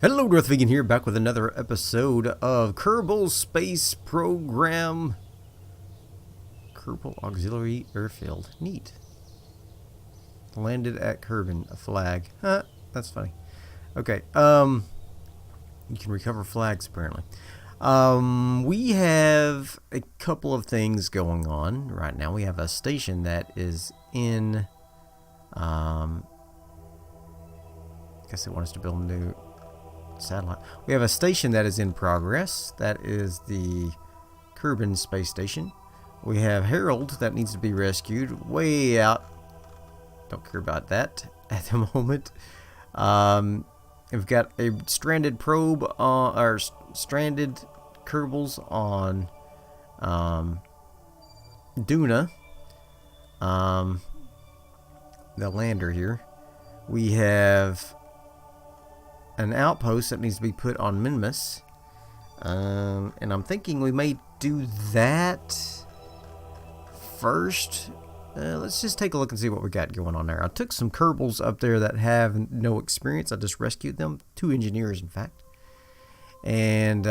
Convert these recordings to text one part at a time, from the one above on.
Hello, Darthvegan here, back with another episode of Kerbal Space Program. Kerbal Auxiliary Airfield. Neat. Landed at Kerbin. A flag. Huh, that's funny. Okay, you can recover flags, apparently. We have a couple of things going on right now. We have a station that is in, I guess they want us to build a new satellite. We have a station that is in progress. That is the Kerbin space station. We have Harold that needs to be rescued way out. Don't care about that at the moment. We've got a stranded probe on, or stranded Kerbals on Duna, the lander here. We have an outpost that needs to be put on Minmus, and I'm thinking we may do that first. Let's just take a look and see what we got going on there. I took some Kerbals up there that have no experience. I just rescued them, 2 engineers in fact, and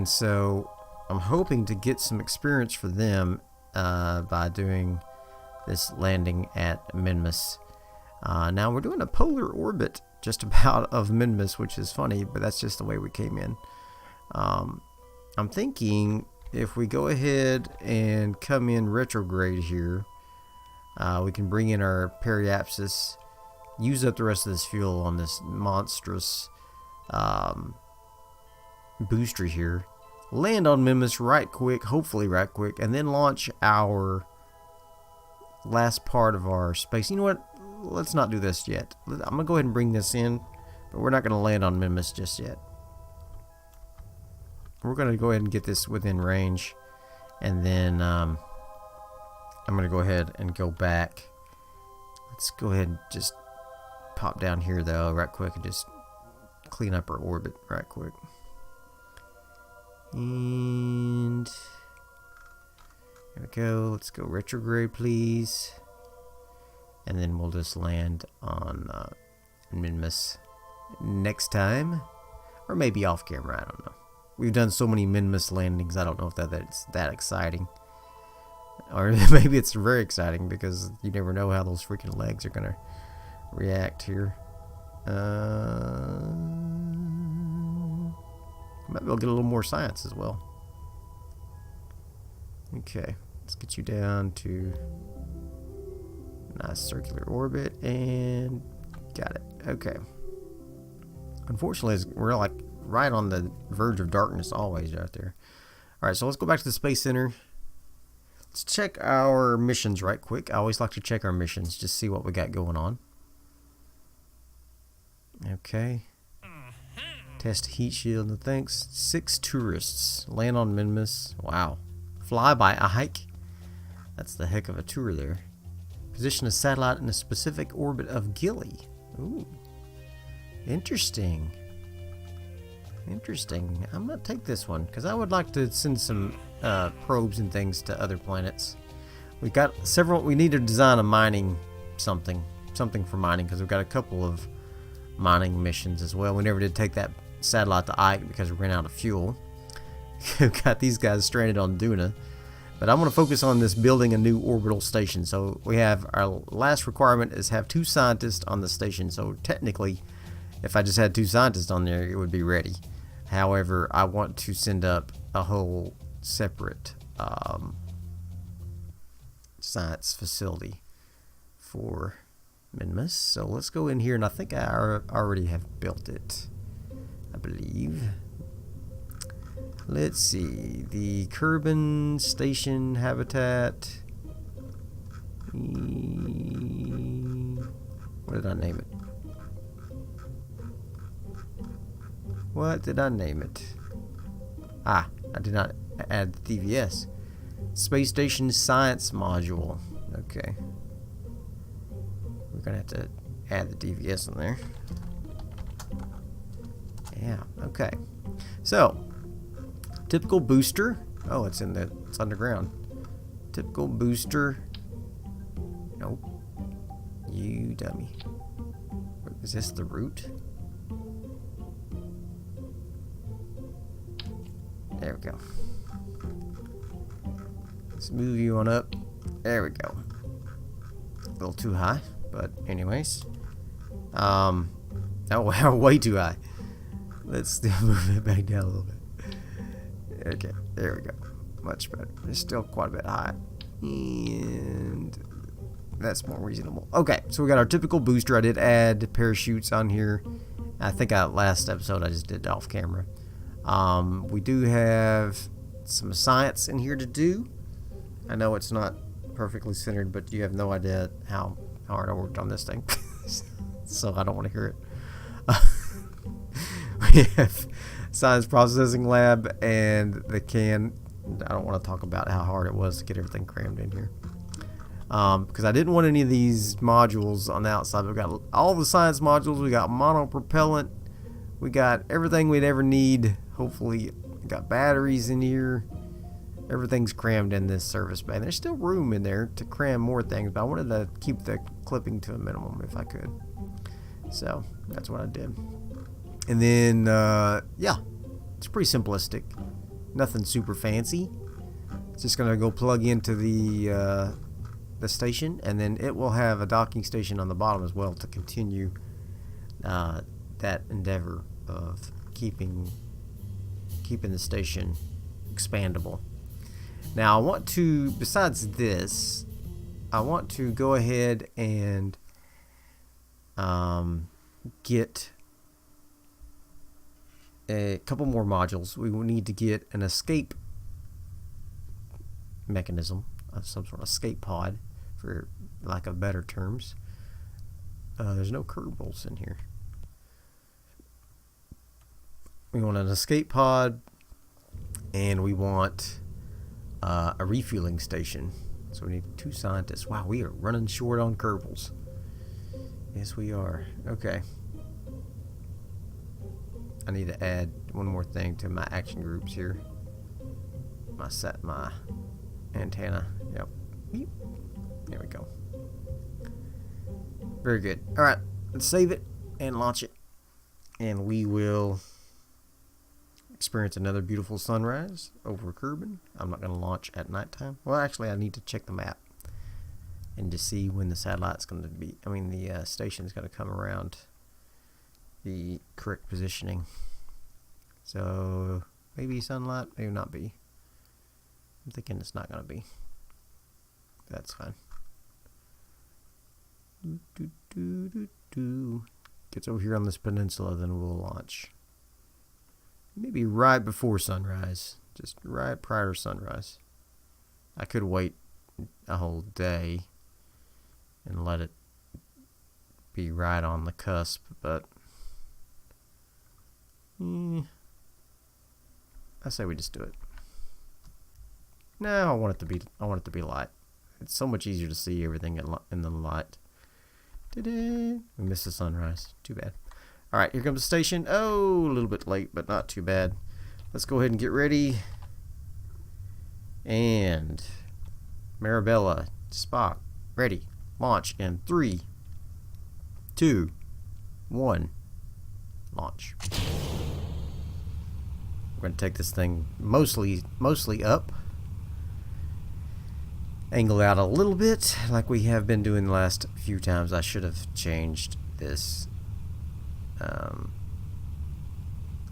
so I'm hoping to get some experience for them by doing this landing at Minmus. Now we're doing a polar orbit just about of Minmus, which is funny, but that's just the way we came in. I'm thinking if we go ahead and come in retrograde here, we can bring in our periapsis, use up the rest of this fuel on this monstrous booster here, land on Minmus right quick, hopefully right quick, and then launch our last part of our space. You know what? Let's not do this yet. I'm going to go ahead and bring this in, but we're not going to land on Minmus just yet. We're going to go ahead and get this within range, and then I'm going to go ahead and go back. Let's go ahead and just pop down here, though, right quick, and just clean up our orbit right quick. And there we go. Let's go retrograde, please. And then we'll just land on Minmus next time. Or maybe off camera, I don't know. We've done so many Minmus landings, I don't know if that's that exciting. Or maybe it's very exciting because you never know how those freaking legs are going to react here. Might be able to get a little more science as well. Okay, let's get you down to nice circular orbit, and got it. Okay. Unfortunately, we're like right on the verge of darkness always out there. Alright, so let's go back to the Space Center. Let's check our missions right quick. I always like to check our missions, just see what we got going on. Okay. Test heat shield, and thanks. 6 tourists. Land on Minmus. Wow. Fly by Ike. That's the heck of a tour there. Position a satellite in a specific orbit of Gilly. Ooh. Interesting. Interesting. I'm going to take this one because I would like to send some probes and things to other planets. We've got several. We need to design a mining something for mining because we've got a couple of mining missions as well. We never did take that satellite to Ike because we ran out of fuel. We've got these guys stranded on Duna. But I'm going to focus on this building a new orbital station. So we have our last requirement is have 2 scientists on the station. So technically, if I just had 2 scientists on there, it would be ready. However, I want to send up a whole separate science facility for Minmus. So let's go in here, and I think I already have built it, I believe. Let's see, the Kerbin station habitat. What did I name it? What did I name it? I did not add the DVS. Space Station Science Module. Okay. We're going to have to add the DVS in there. Yeah, okay. So, typical booster. Oh, it's underground. Typical booster. Nope. You dummy. Is this the route? There we go. Let's move you on up. There we go. A little too high, but anyways. Oh, wow, way too high. Let's move it back down a little bit. Okay, there we go. Much better. It's still quite a bit high. And that's more reasonable. Okay, so we got our typical booster. I did add parachutes on here. I think last episode I just did it off camera. We do have some science in here to do. I know it's not perfectly centered, but you have no idea how hard I worked on this thing. So I don't want to hear it. We have science processing lab and the can. I don't want to talk about how hard it was to get everything crammed in here. Because I didn't want any of these modules on the outside. We've got all the science modules. We got monopropellant. We got everything we'd ever need. Hopefully, we got batteries in here. Everything's crammed in this service bay. There's still room in there to cram more things, but I wanted to keep the clipping to a minimum if I could. So that's what I did. And then, yeah, it's pretty simplistic. Nothing super fancy. It's just gonna go plug into the station, and then it will have a docking station on the bottom as well to continue that endeavor of keeping the station expandable. Now I want to, besides this, I want to go ahead and get a couple more modules. We will need to get an escape mechanism, some sort of escape pod, for lack of better terms. There's no Kerbals in here. We want an escape pod, and we want a refueling station. So we need 2 scientists. Wow, we are running short on Kerbals. Yes, we are. Okay. I need to add one more thing to my action groups here. My antenna. Yep. There we go. Very good. Alright, let's save it and launch it. And we will experience another beautiful sunrise over Kerbin. I'm not going to launch at nighttime. Well, actually, I need to check the map and to see when the satellite's going to be, the station's going to come around the correct positioning. So maybe sunlight, maybe not be. I'm thinking it's not going to be. That's fine. Gets over here on this peninsula, then we'll launch. Maybe right before sunrise, just right prior to sunrise. I could wait a whole day and let it be right on the cusp, but I say we just do it. No, I want it to be light. It's so much easier to see everything in the light. Ta-da! We missed the sunrise. Too bad. All right, here comes the station. Oh, a little bit late, but not too bad. Let's go ahead and get ready. And Marabella, Spock, ready. Launch in 3, 2, 1. Launch. We're going to take this thing mostly up. Angle out a little bit like we have been doing the last few times. I should have changed this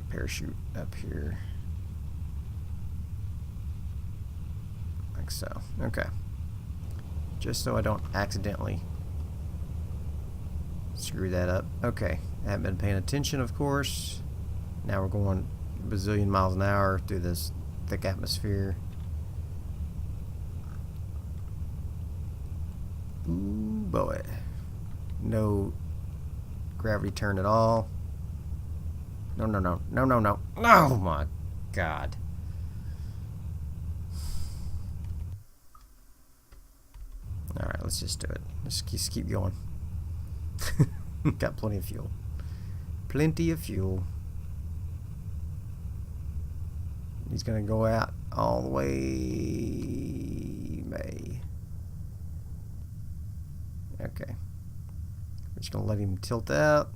parachute up here like so. Okay, just so I don't accidentally screw that up. Okay, I haven't been paying attention, of course. Now we're going a bazillion miles an hour through this thick atmosphere. Ooh boy, no gravity turn at all. No. Oh my god. Alright, let's just do it. Let's just keep going. Got plenty of fuel. Plenty of fuel. He's gonna go out all the way May. Okay. We're just gonna let him tilt out.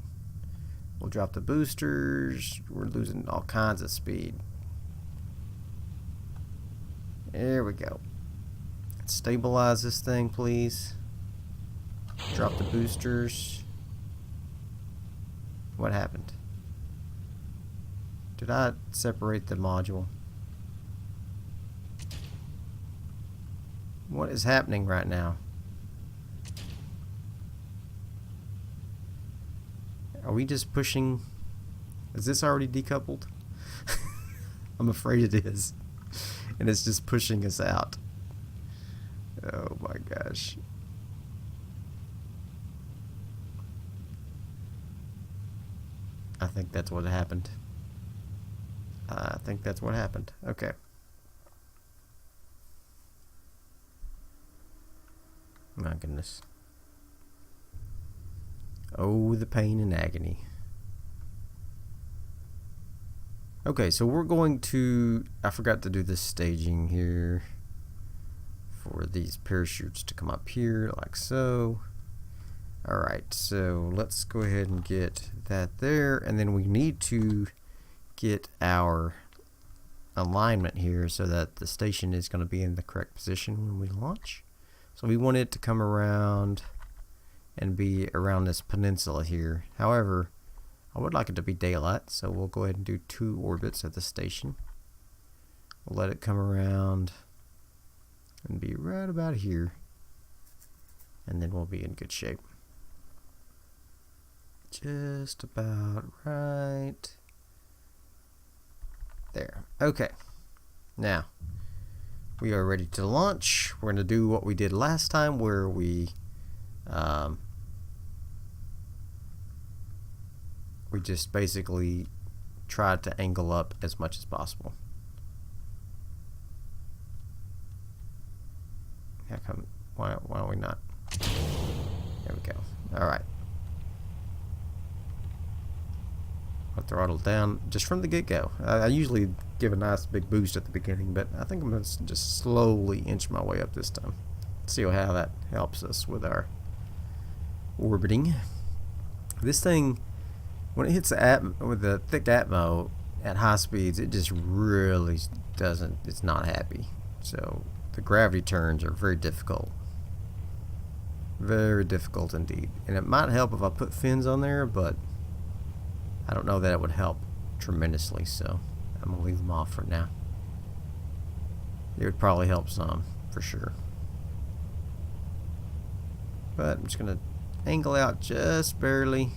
We'll drop the boosters. We're losing all kinds of speed. There we go. Let's stabilize this thing, please. Drop the boosters. What happened? Did I separate the module? What is happening right now? Are we just pushing? Is this already decoupled? I'm afraid it is. And it's just pushing us out. Oh my gosh. I think that's what happened. I think that's what happened. Okay. My goodness. Oh, the pain and agony. Okay, so we're going to... I forgot to do this staging here for these parachutes to come up here like so. Alright, so let's go ahead and get that there, and then we need to get our alignment here so that the station is going to be in the correct position when we launch. So we want it to come around and be around this peninsula here. However, I would like it to be daylight, so we'll go ahead and do 2 orbits at the station. We'll let it come around and be right about here, and then we'll be in good shape. Just about right there. Okay, now we are ready to launch. We're going to do what we did last time, where we just basically tried to angle up as much as possible. How come? Why don't we not? There we go. All right. I'll throttle down just from the get-go. I usually give a nice big boost at the beginning, but I think I'm going to just slowly inch my way up this time. See how that helps us with our orbiting. This thing, when it hits the with the thick atmo at high speeds, it just really doesn't, it's not happy. So the gravity turns are very difficult. Very difficult indeed. And it might help if I put fins on there, but I don't know that it would help tremendously, so I'm going to leave them off for now. It would probably help some, for sure. But I'm just going to angle out just barely.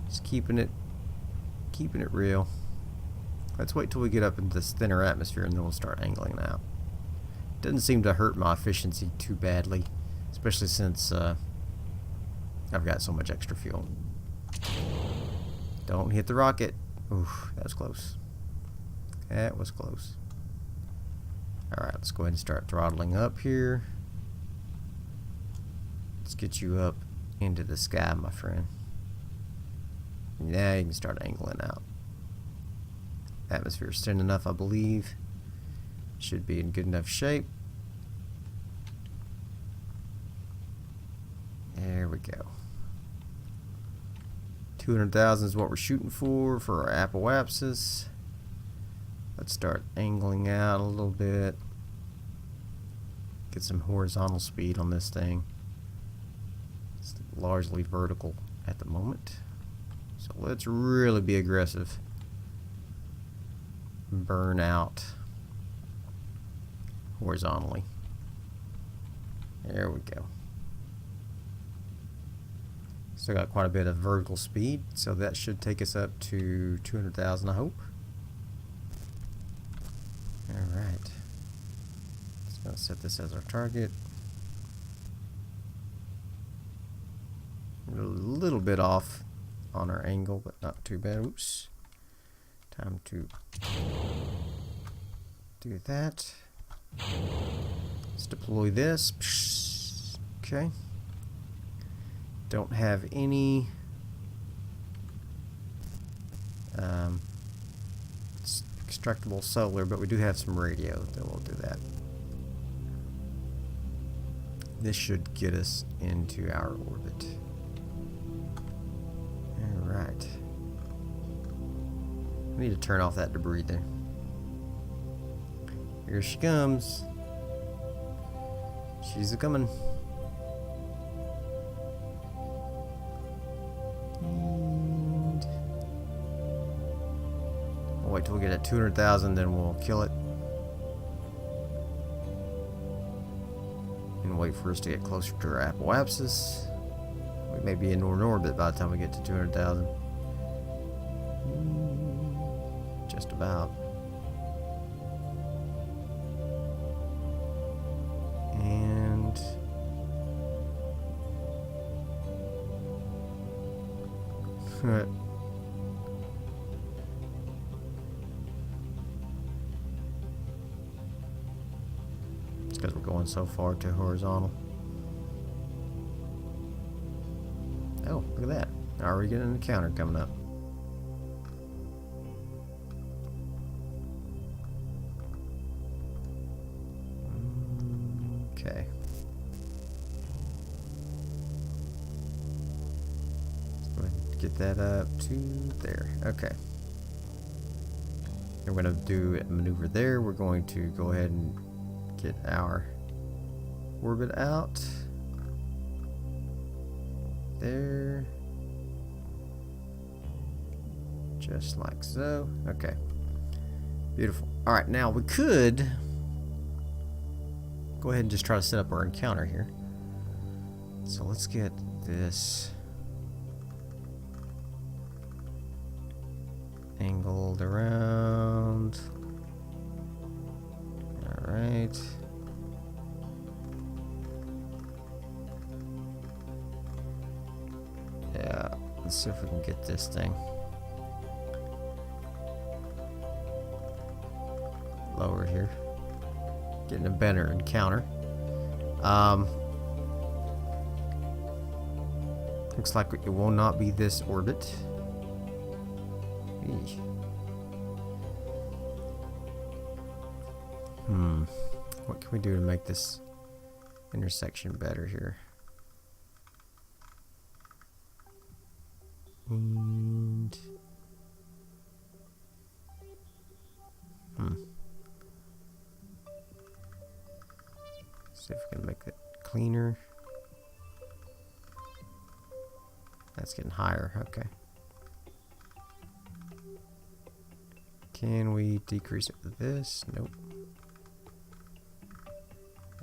Just keeping it real. Let's wait till we get up into this thinner atmosphere and then we'll start angling out. Doesn't seem to hurt my efficiency too badly, especially since I've got so much extra fuel. Don't hit the rocket. Oof, that was close. That was close. Alright, let's go ahead and start throttling up here. Let's get you up into the sky, my friend. Now you can start angling out. Atmosphere's thin enough, I believe. Should be in good enough shape. There we go. 200,000 is what we're shooting for our apoapsis. Let's start angling out a little bit. Get some horizontal speed on this thing. It's largely vertical at the moment. So let's really be aggressive. Burn out horizontally. There we go. Still got quite a bit of vertical speed, so that should take us up to 200,000, I hope. Alright. Just going to set this as our target. A little bit off on our angle, but not too bad. Oops. Time to do that. Let's deploy this. Okay. Don't have any extractable solar, but we do have some radio, then we'll do that. This should get us into our orbit. Alright. I need to turn off that debris there. Here she comes. She's a coming. And we'll wait till we get at 200,000, then we'll kill it. And wait for us to get closer to our apoapsis. We may be in orbit by the time we get to 200,000. Just about. And it's because we're going so far to horizontal. Oh, look at that. Already getting an encounter coming up. Okay. Let's go ahead and get that up to there. Okay. We're going to do a maneuver there. We're going to go ahead and get our orbit out. There. Just like so. Okay. Beautiful. Alright, now we could go ahead and just try to set up our encounter here. So let's get this angled around. Alright. Yeah, let's see if we can get this thing lower here. Getting a better encounter. Looks like it will not be this orbit. Eesh. What can we do to make this intersection better here? And see if we can make it cleaner. That's getting higher. Okay. Can we decrease it with this? Nope.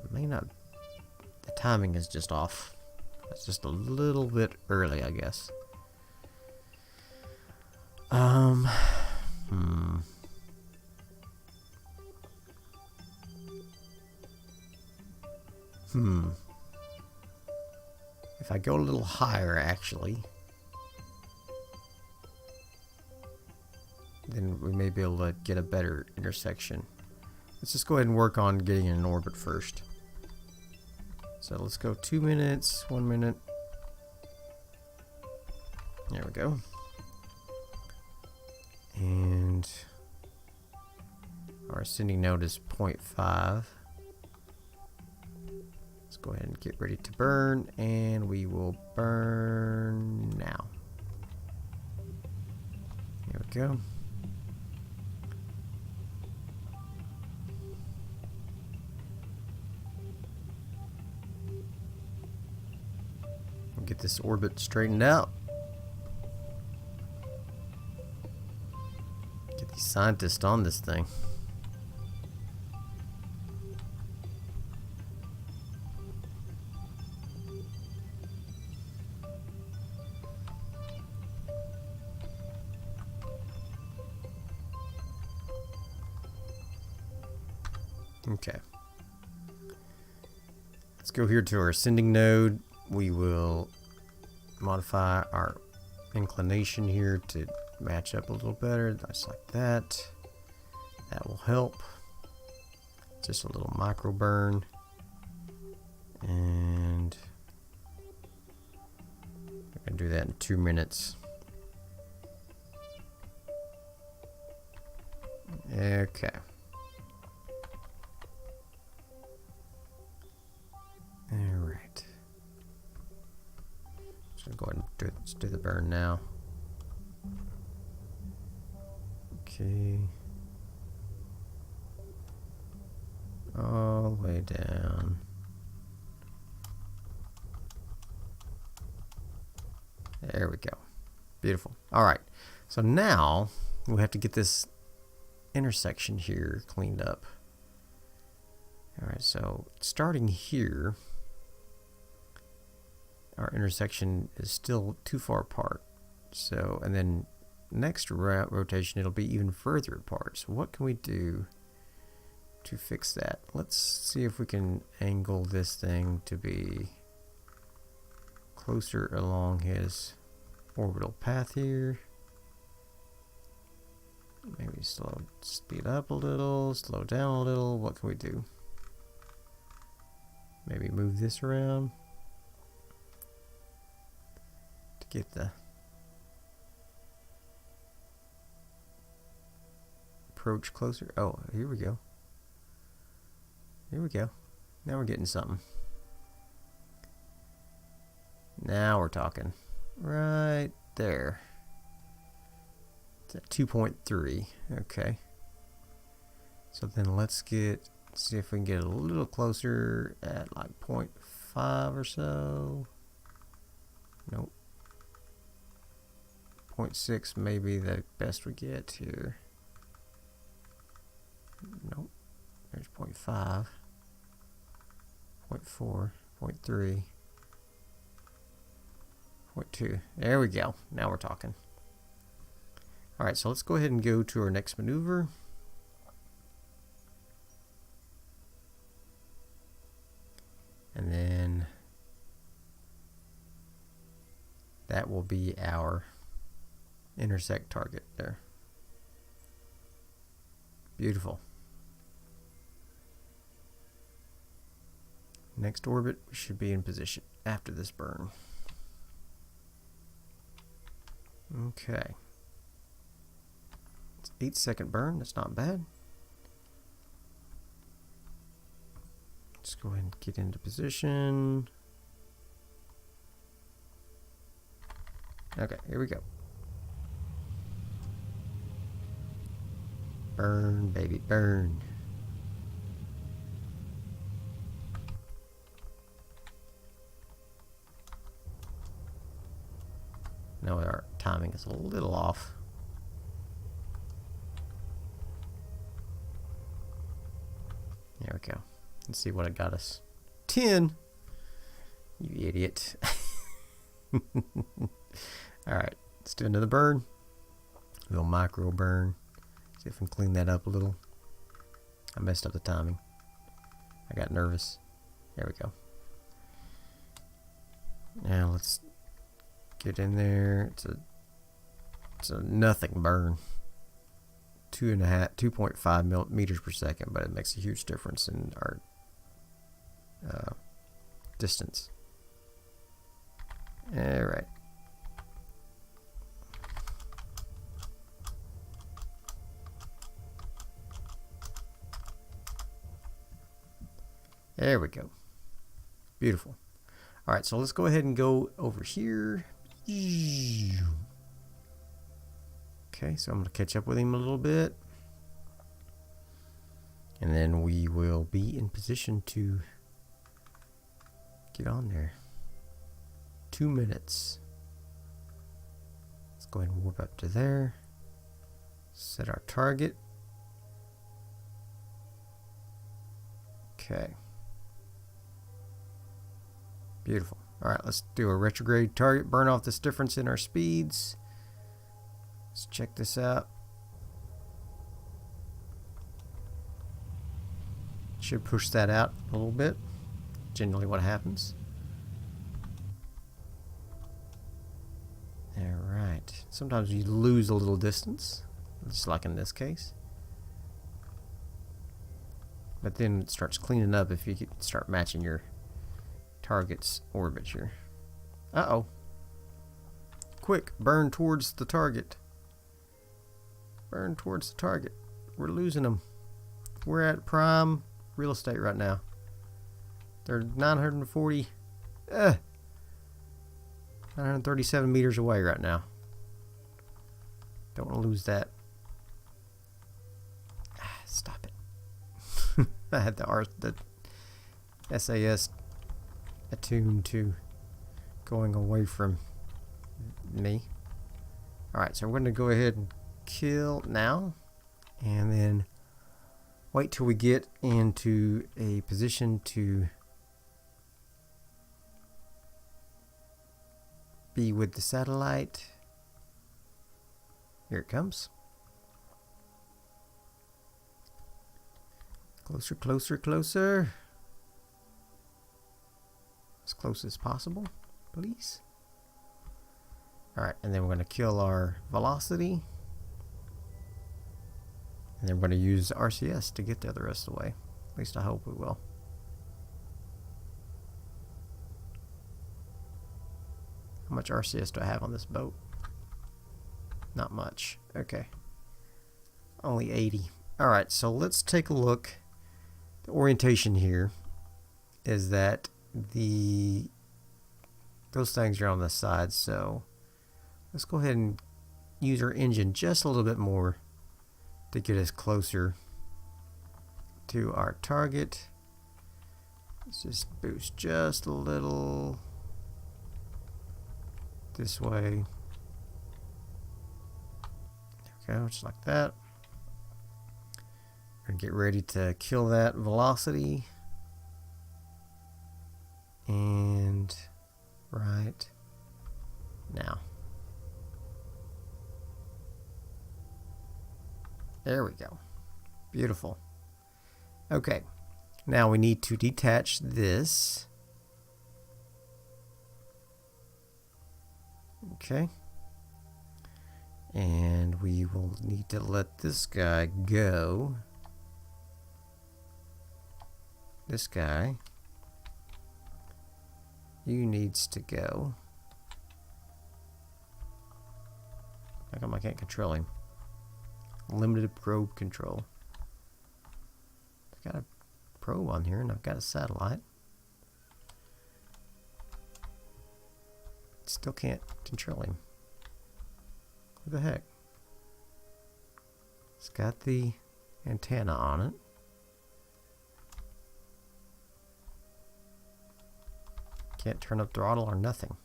It may not. The timing is just off. It's just a little bit early, I guess. If I go a little higher, actually, then we may be able to get a better intersection. Let's just go ahead and work on getting in an orbit first. So let's go 2 minutes, 1 minute. There we go. And our ascending node is 0.5. Let's go ahead and get ready to burn, and we will burn now. Here we go. We'll get this orbit straightened out. Get these scientists on this thing. Okay. Let's go here to our ascending node. We will modify our inclination here to match up a little better, just like that. That will help. Just a little micro burn. And we're going to do that in 2 minutes. Okay. Alright. Just go ahead and let's do the burn now. Okay. all the way down. There we go. Beautiful. All right. So now we have to get this intersection here cleaned up. All right. So starting here, our intersection is still too far apart. So, and then next rotation, it'll be even further apart. So what can we do to fix that? Let's see if we can angle this thing to be closer along his orbital path here. Maybe speed up a little, slow down a little. What can we do? Maybe move this around to get the approach closer. Oh, here we go. Here we go. Now we're getting something. Now we're talking. Right there. It's at 2.3. Okay. So then let's see if we can get a little closer at like 0.5 or so. Nope. 0.6 may be the best we get here. Nope. There's 0.5. 0.4. 0.3. 0.2. There we go. Now we're talking. Alright, so let's go ahead and go to our next maneuver. And then that will be our intersect target there. Beautiful. Next orbit, we should be in position after this burn. Okay. It's 8-second burn. That's not bad. Let's go ahead and get into position. Okay, here we go. Burn, baby, burn. Now our timing is a little off. There we go. Let's see what it got us. 10! You idiot. Alright, let's do another burn. A little micro burn. See if we can clean that up a little. I messed up the timing. I got nervous. There we go. Now let's get in there. It's a nothing burn. 2.5 millimeters per second, but it makes a huge difference in our distance. All right. There we go. Beautiful. All right, so let's go ahead and go over here. Okay, so I'm going to catch up with him a little bit. And then we will be in position to get on there. 2 minutes. Let's go ahead and warp up to there. Set our target. Okay. Beautiful. Alright, let's do a retrograde target. Burn off this difference in our speeds. Let's check this out. Should push that out a little bit. Generally what happens. Alright. Sometimes you lose a little distance. Just like in this case. But then it starts cleaning up if you start matching your target's orbit here. Uh-oh. Quick, burn towards the target. Burn towards the target. We're losing them. We're at prime real estate right now. They're 940, 937 meters away right now. Don't want to lose that. Stop it. I had the SAS attuned to going away from me. Alright, so we're going to go ahead and kill now, and then wait till we get into a position to be with the satellite. Here it comes. Closer, closer, closer. As close as possible, please. Alright, and then we're going to kill our velocity. And then we're going to use RCS to get there the rest of the way. At least I hope we will. How much RCS do I have on this boat? Not much. Okay. Only 80. Alright, so let's take a look. The orientation here is that those things are on the side, so let's go ahead and use our engine just a little bit more to get us closer to our target. Let's just boost just a little this way. There we go, just like that. We're gonna get ready to kill that velocity. And right now. There we go. Beautiful. Okay. Now we need to detach this. Okay. And we will need to let this guy go. This guy. You needs to go. How come I can't control him? Limited probe control. I've got a probe on here and I've got a satellite. Still can't control him. What the heck? It's got the antenna on it. Can't turn up throttle or nothing.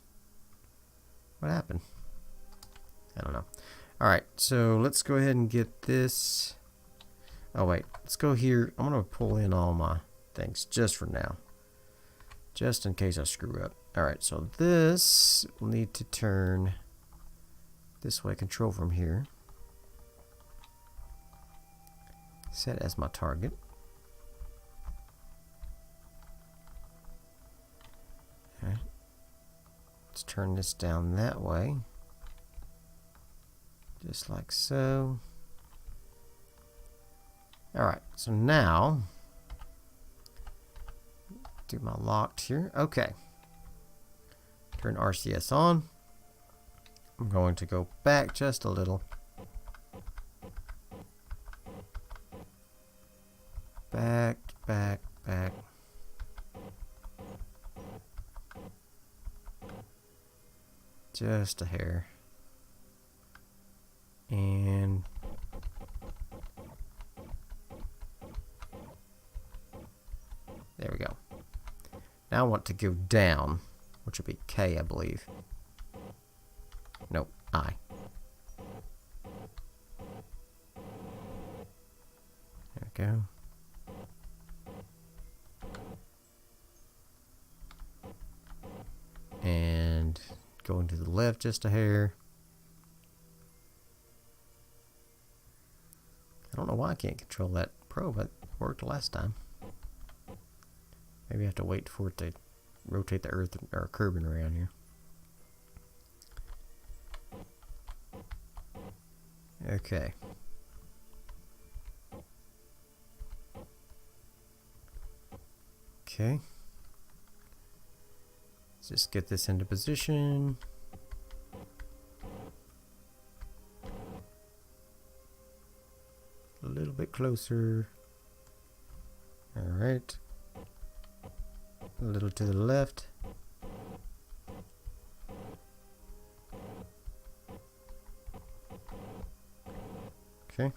What happened? I don't know. Alright, so let's go ahead and get this. Oh wait, let's go here. I'm going to pull in all my things just for now. Just in case I screw up. Alright, so this will need to turn this way, control from here. Set as my target. Okay. Let's turn this down that way. Just like so. Alright, so now do my locked here. Okay. Turn RCS on. I'm going to go back just a little. Back, back, back. Just a hair. And there we go. Now I want to go down, which would be K, I believe. Nope, I. There we go. And going to the left just a hair. I don't know why I can't control that probe. It worked last time. Maybe I have to wait for it to rotate the Earth or Kerbin around here. Okay. Okay. Let's just get this into position. A little bit closer. All right. A little to the left. Okay.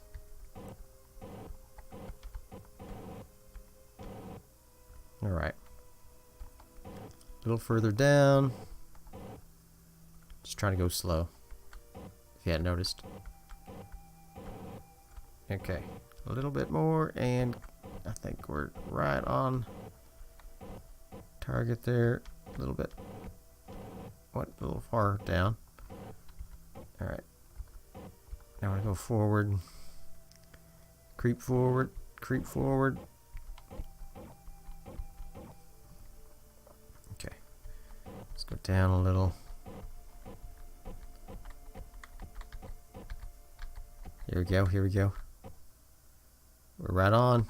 Alright. A little further down. Just trying to go slow. If you hadn't noticed. Okay. A little bit more, and I think we're right on target there. A little bit. What? A little far down. Alright. Now we're going to go forward. Creep forward. Creep forward. Okay. Let's go down a little. Here we go. Here we go. We're right on.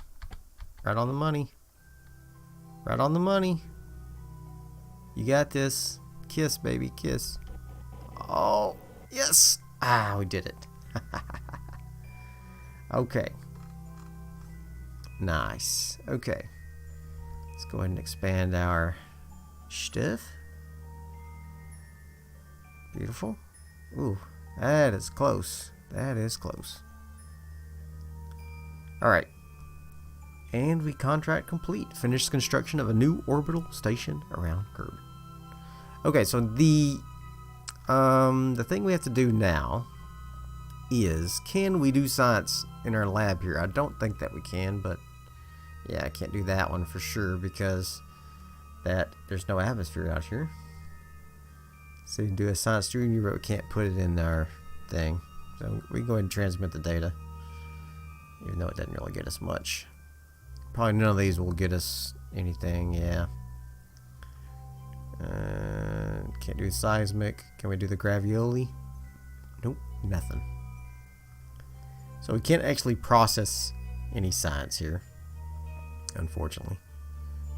Right on the money. Right on the money. You got this. Kiss, baby. Kiss. Oh, yes. Ah, we did it. Okay. Nice. Okay. Let's go ahead and expand our stuff. Beautiful. Ooh, that is close. That is close. Alright. And we contract complete. Finished construction of a new orbital station around Kerbin. Okay, so the thing we have to do now is, can we do science in our lab here? I don't think that we can, but yeah, I can't do that one for sure because there's no atmosphere out here. So you can do a science studio, but we can't put it in our thing. So we can go ahead and transmit the data, even though it doesn't really get us much. Probably none of these will get us anything, yeah. Can't do seismic. Can we do the gravioli? Nope, nothing. So we can't actually process any science here, unfortunately.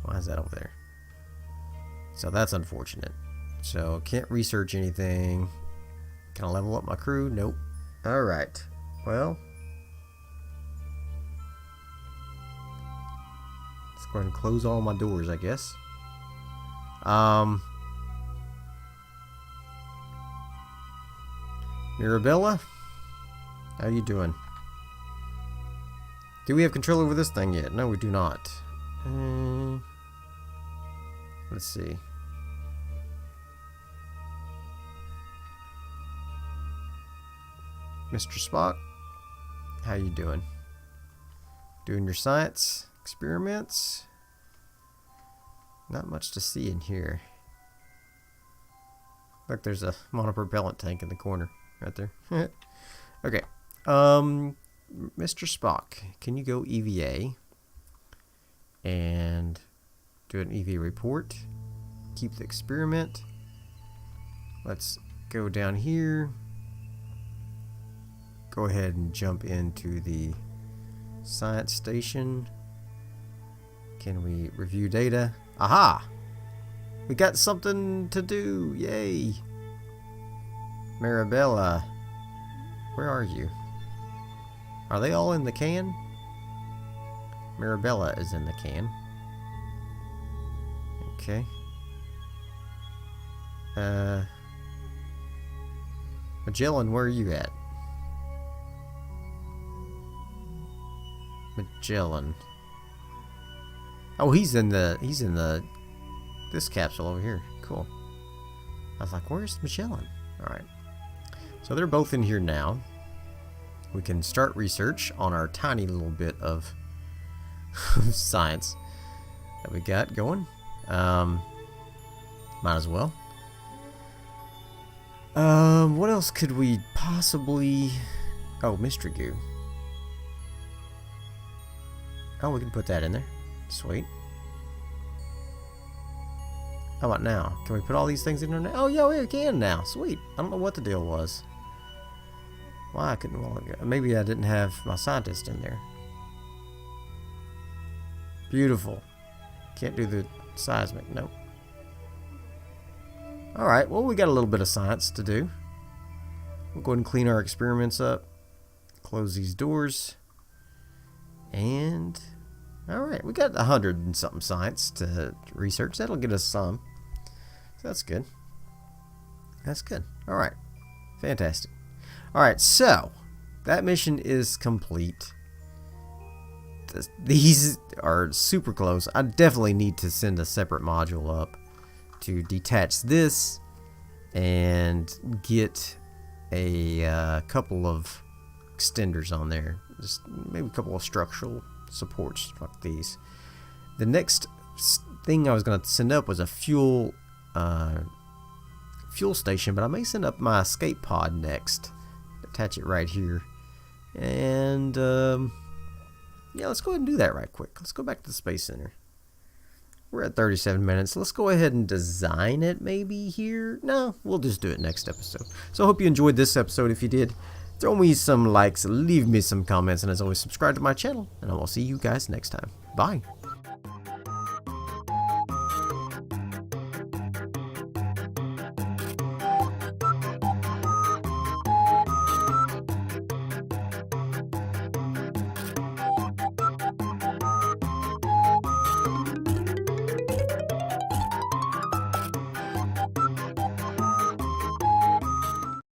Why is that over there? So that's unfortunate. So can't research anything. Can I level up my crew? Nope. Alright. Well, let's go ahead and close all my doors, I guess. Mirabella, how you doing? Do we have control over this thing yet? No, we do not. Let's see. Mr. Spock, how you doing? Doing your science experiments? Not much to see in here. Look, there's a monopropellant tank in the corner right there. Okay. Mr. Spock, can you go EVA and do an EVA report? Keep the experiment. Let's go down here. Go ahead and jump into the science station. Can we review data? Aha! We got something to do! Yay! Mirabella, where are you? Are they all in the can? Mirabella is in the can. Okay. Magellan, where are you at? Magellan. Oh, he's in this capsule over here. Cool. I was like, where's Magellan? Alright. So they're both in here now. We can start research on our tiny little bit of science that we got going. Might as well. What else could we possibly... Oh, mystery goo. Oh, we can put that in there. Sweet. How about now? Can we put all these things in there now? Oh, yeah, we can now. Sweet. I don't know what the deal was. Why I couldn't... Well, maybe I didn't have my scientist in there. Beautiful. Can't do the seismic. Nope. Alright, well, we got a little bit of science to do. We'll go ahead and clean our experiments up. Close these doors. And... Alright, we got 100 and something science to research. That'll get us some. So that's good. That's good. Alright. Fantastic. Alright, so that mission is complete. these are super close. I definitely need to send a separate module up to detach this and get a couple of extenders on there. Just maybe a couple of structural supports like these. The next thing I was going to send up was a fuel station, but I may send up my escape pod next. Attach it right here. And yeah, let's go ahead and do that right quick. Let's go back to the Space Center. We're at 37 minutes. Let's go ahead and design it maybe here. No, we'll just do it next episode. So I hope you enjoyed this episode. If you did, throw me some likes, leave me some comments, and as always, subscribe to my channel, and I will see you guys next time. Bye.